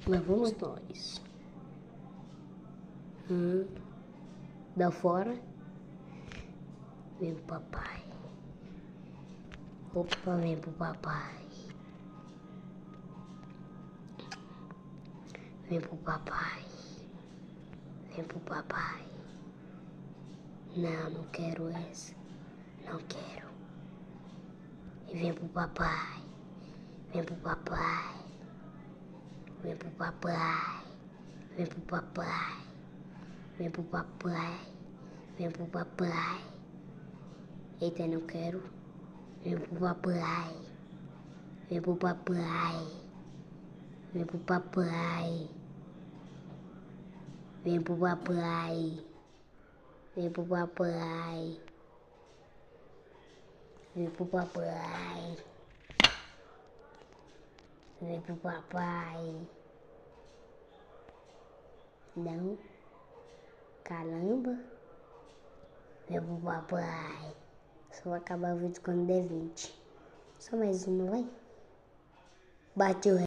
Lá vamos nós. Da fora. Vem pro papai. Opa, vem pro papai. Vem pro papai. Vem pro papai. Não quero essa. Não quero. E vem pro papai. Vem pro papai. Vem pro papai. Vem pro papai. Vem pro papai. Vem pro papai. Eita, não quero. Vem pro papai. Vem pro papai. Vem pro papai. Vem pro papai. Vem pro papai. Vem pro papai. Vem pro papai. Não. Caramba. Vem pro papai. Só vai acabar o vídeo quando der 20. Só mais uma, vai. Bate o